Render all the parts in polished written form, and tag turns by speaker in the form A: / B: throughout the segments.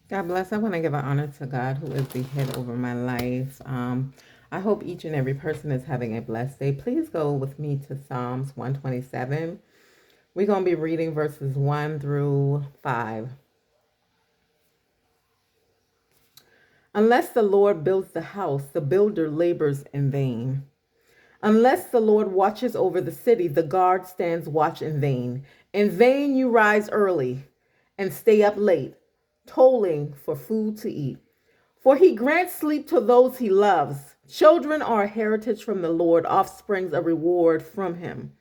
A: God bless. I want to give an honor to God, who is the head over my life. I hope each and every person is having a blessed day. Please go with me to Psalms 127. We're going to be reading verses 1 through 5. Unless the Lord builds the house, the builder labors in vain. Unless the Lord watches over the city, the guard stands watch in vain. In vain you rise early and stay up late, toiling for food to eat. For he grants sleep to those he loves. Children are a heritage from the Lord, offsprings a reward from him.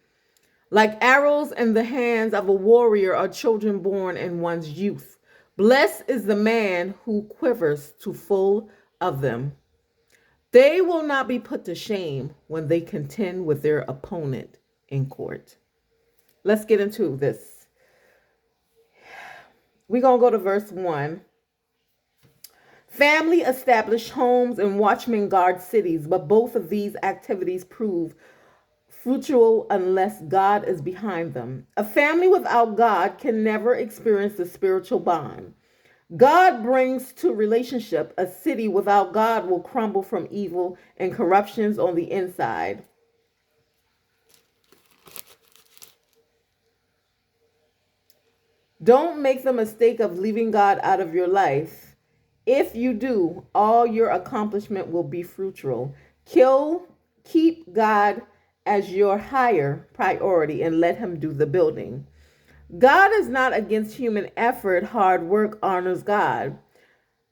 A: Like arrows in the hands of a warrior are children born in one's youth. Blessed is the man who quivers to full of them. They will not be put to shame when they contend with their opponent in court. Let's get into this. We're going to go to verse 1. Family establish homes and watchmen guard cities, but both of these activities prove fruitful unless God is behind them. A family without God can never experience the spiritual bond God brings to relationship. A city without God will crumble from evil and corruptions on the inside. Don't make the mistake of leaving God out of your life. If you do, all your accomplishment will be fruitful. Keep God as your higher priority and let him do the building. God is not against human effort. Hard work honors God.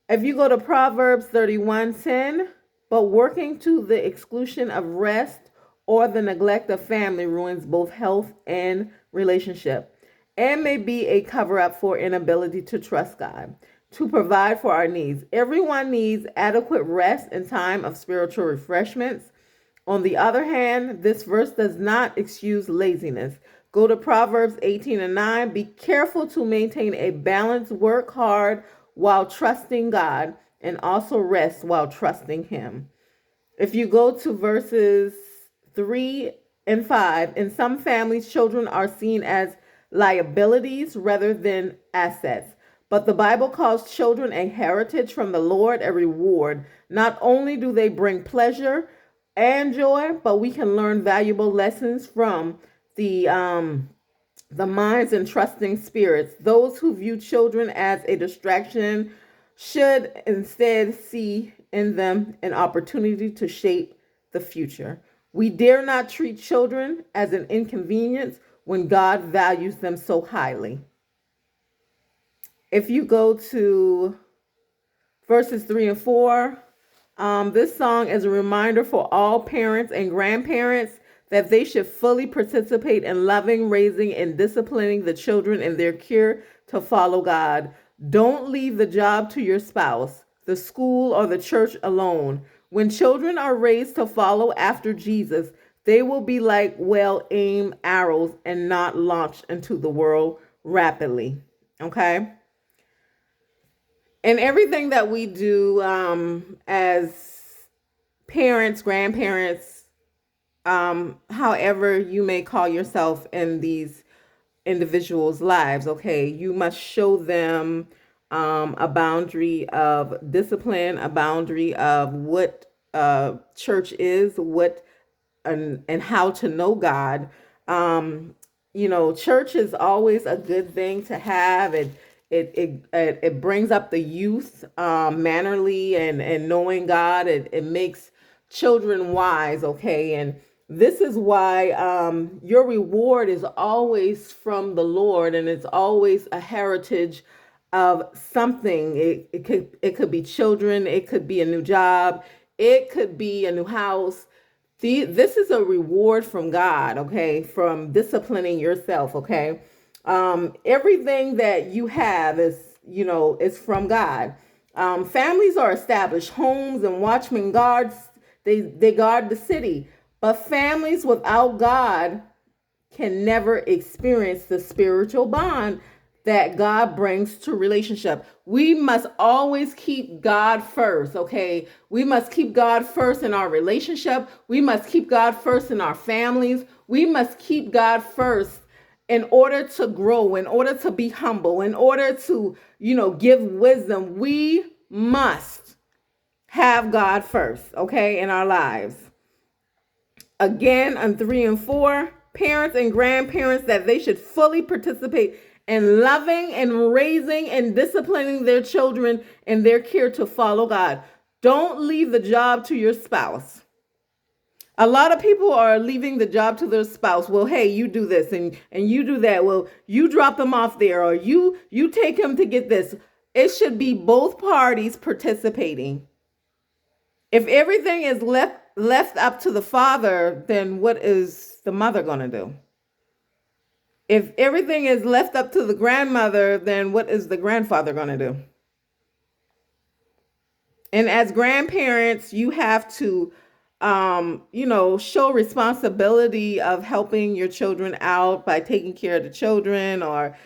A: If you go to Proverbs 31:10, but working to the exclusion of rest or the neglect of family ruins both health and relationship, and may be a cover up for inability to trust God to provide for our needs. Everyone needs adequate rest and time of spiritual refreshments. On the other hand, this verse does not excuse laziness. Go to Proverbs 18:9. Be careful to maintain a balance. Work hard while trusting God, and also rest while trusting Him. If you go to verses 3 and 5, in some families, children are seen as liabilities rather than assets. But the Bible calls children a heritage from the Lord, a reward. Not only do they bring pleasure and joy, but we can learn valuable lessons from the minds and trusting spirits. Those who view children as a distraction should instead see in them an opportunity to shape the future. We dare not treat children as an inconvenience when God values them so highly. If you go to verses 3 and 4, this song is a reminder for all parents and grandparents that they should fully participate in loving, raising, and disciplining the children in their care to follow God. Don't leave the job to your spouse, the school, or the church alone. When children are raised to follow after Jesus, they will be like well aimed arrows and not launched into the world rapidly. Okay? And everything that we do as parents, grandparents, however you may call yourself in these individuals' lives, okay, you must show them a boundary of discipline, a boundary of what church is, what and how to know God. Church is always a good thing to have. It brings up the youth mannerly and knowing God. It makes children wise, okay? And this is why your reward is always from the Lord, and it's always a heritage of something. It could be children, it could be a new job, it could be a new house. This is a reward from God, okay, from disciplining yourself, okay. Everything that you have is from God. Families are established, homes and watchmen guards. They guard the city, but families without God can never experience the spiritual bond that God brings to relationship. We must always keep God first, okay? We must keep God first in our relationship. We must keep God first in our families. We must keep God first in order to grow, in order to be humble, in order to, give wisdom, we must have God first, okay, in our lives. Again, on 3 and 4, parents and grandparents, that they should fully participate in loving and raising and disciplining their children in their care to follow God. Don't leave the job to your spouse. A lot of people are leaving the job to their spouse. Well, hey, you do this and you do that. Well, you drop them off there, or you take them to get this. It should be both parties participating. If everything is left up to the father, then what is the mother going to do? If everything is left up to the grandmother, then what is the grandfather going to do? And as grandparents, you have to show responsibility of helping your children out by taking care of the children, or,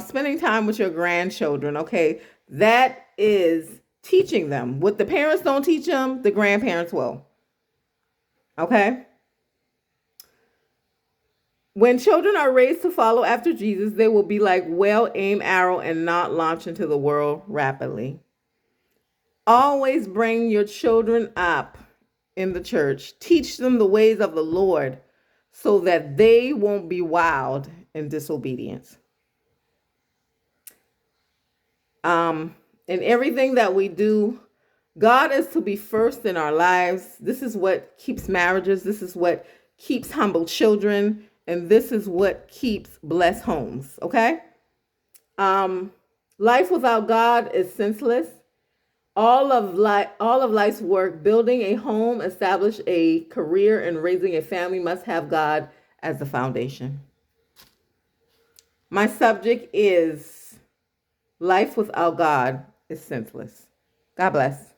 A: spending time with your grandchildren. Okay. That is teaching them. What the parents don't teach them, the grandparents will. Okay. When children are raised to follow after Jesus, they will be like well-aimed arrow and not launch into the world rapidly. Always bring your children up in the church. Teach them the ways of the Lord so that they won't be wild in disobedience. In everything that we do, God is to be first in our lives. This is what keeps marriages. This is what keeps humble children. And this is what keeps blessed homes. Okay? Life without God is senseless. All of life's work, building a home, establish a career, and raising a family must have God as the foundation. My subject is life without God is senseless. God bless.